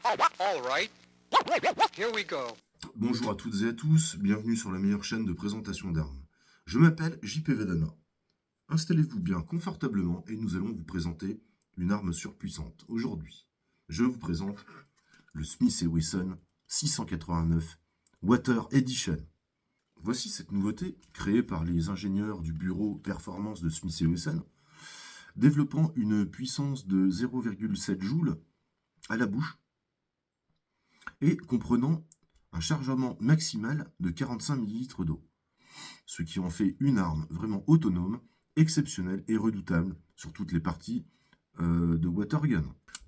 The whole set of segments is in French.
All right. Here we go. Bonjour à toutes et à tous, bienvenue sur la meilleure chaîne de présentation d'armes. Je m'appelle JP Vedana. Installez-vous bien confortablement et nous allons vous présenter une arme surpuissante. Aujourd'hui, je vous présente le Smith & Wesson 689 Water Edition. Voici cette nouveauté créée par les ingénieurs du bureau performance de Smith & Wesson, développant une puissance de 0,7 joules à la bouche et comprenant un chargement maximal de 45 ml d'eau, ce qui en fait une arme vraiment autonome, exceptionnelle et redoutable sur toutes les parties de watergun.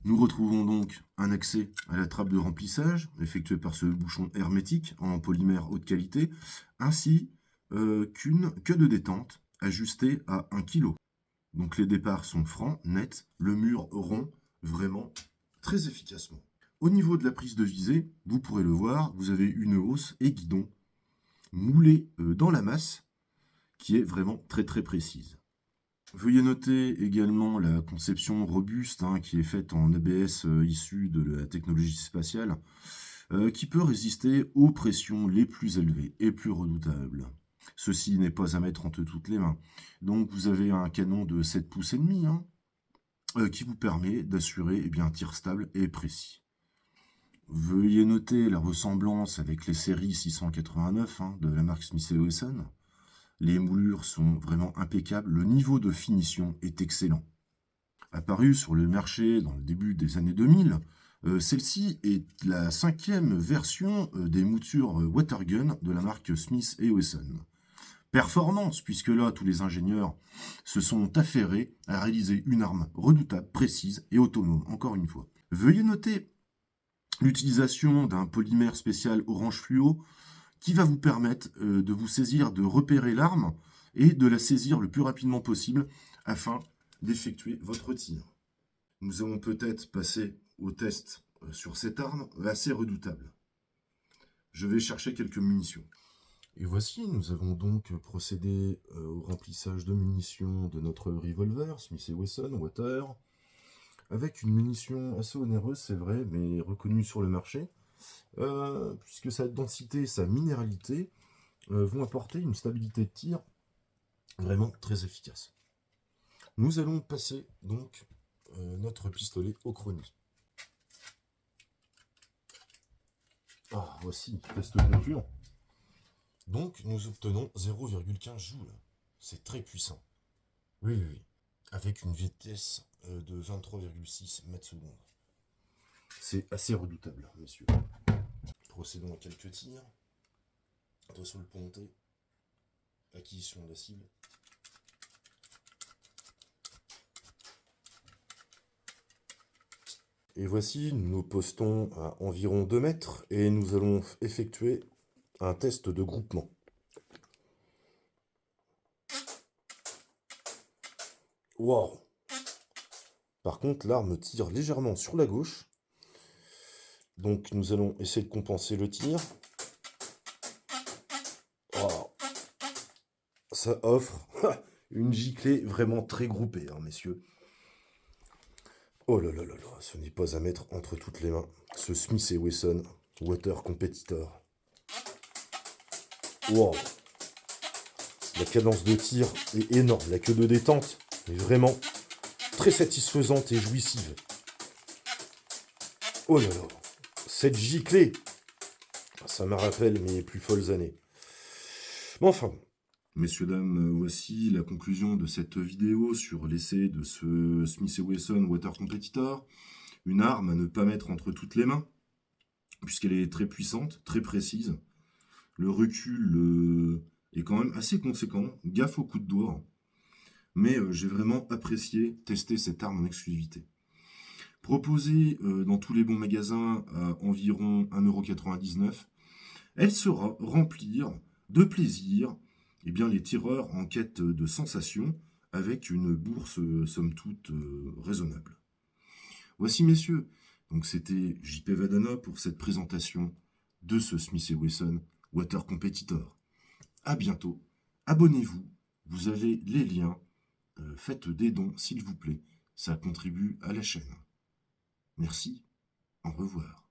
Nous retrouvons donc un accès à la trappe de remplissage effectué par ce bouchon hermétique en polymère haute qualité, ainsi qu'une queue de détente ajustée à 1 kg. Donc les départs sont francs, nets, le mur rond, vraiment très efficacement. Au niveau de la prise de visée, vous pourrez le voir, vous avez une hausse et guidon moulée dans la masse qui est vraiment très précise. Veuillez noter également la conception robuste qui est faite en ABS issu de la technologie spatiale qui peut résister aux pressions les plus élevées et plus redoutables. Ceci n'est pas à mettre entre toutes les mains. Donc vous avez un canon de 7 pouces et demi qui vous permet d'assurer un tir stable et précis. Veuillez noter la ressemblance avec les séries 689 de la marque Smith & Wesson. Les moulures sont vraiment impeccables, le niveau de finition est excellent. Apparue sur le marché dans le début des années 2000, celle-ci est la 5e version des moutures Watergun de la marque Smith & Wesson. Performance, puisque là, tous les ingénieurs se sont affairés à réaliser une arme redoutable, précise et autonome, encore une fois. Veuillez noter l'utilisation d'un polymère spécial orange fluo qui va vous permettre de vous saisir, de repérer l'arme et de la saisir le plus rapidement possible afin d'effectuer votre tir. Nous allons peut-être passer au test sur cette arme assez redoutable. Je vais chercher quelques munitions. Et voici, nous avons donc procédé au remplissage de munitions de notre revolver Smith & Wesson Water, avec une munition assez onéreuse, c'est vrai, mais reconnue sur le marché, puisque sa densité et sa minéralité vont apporter une stabilité de tir vraiment très efficace. Nous allons passer donc notre pistolet au chrony. Voici, test concluant. Donc nous obtenons 0,15 joules. C'est très puissant. Oui, avec une vitesse de 23,6 mètres secondes. C'est assez redoutable, messieurs. Procédons à quelques tirs. Attention le ponté. Acquisition de la cible. Et voici, nous nous postons à environ 2 mètres et nous allons effectuer un test de groupement. Wow! Par contre, l'arme tire légèrement sur la gauche. Donc nous allons essayer de compenser le tir. Ça offre une giclée vraiment très groupée, messieurs. Oh là là là là, ce n'est pas à mettre entre toutes les mains. Ce Smith & Wesson Water Competitor. Wow! La cadence de tir est énorme. La queue de détente est vraiment très satisfaisante et jouissive. Oh là là! Cette giclée, ça me rappelle mes plus folles années. Mais enfin, messieurs, dames, voici la conclusion de cette vidéo sur l'essai de ce Smith & Wesson Water Competitor. Une arme à ne pas mettre entre toutes les mains, puisqu'elle est très puissante, très précise. Le recul est quand même assez conséquent, gaffe au coup de doigt. Mais j'ai vraiment apprécié tester cette arme en exclusivité. Proposée dans tous les bons magasins à environ 1,99 €, elle saura remplir de plaisir les tireurs en quête de sensations avec une bourse somme toute raisonnable. Voici, messieurs, donc c'était JP Vedana pour cette présentation de ce Smith & Wesson Water Competitor. À bientôt, abonnez-vous, vous avez les liens, faites des dons s'il vous plaît, ça contribue à la chaîne. Merci, au revoir.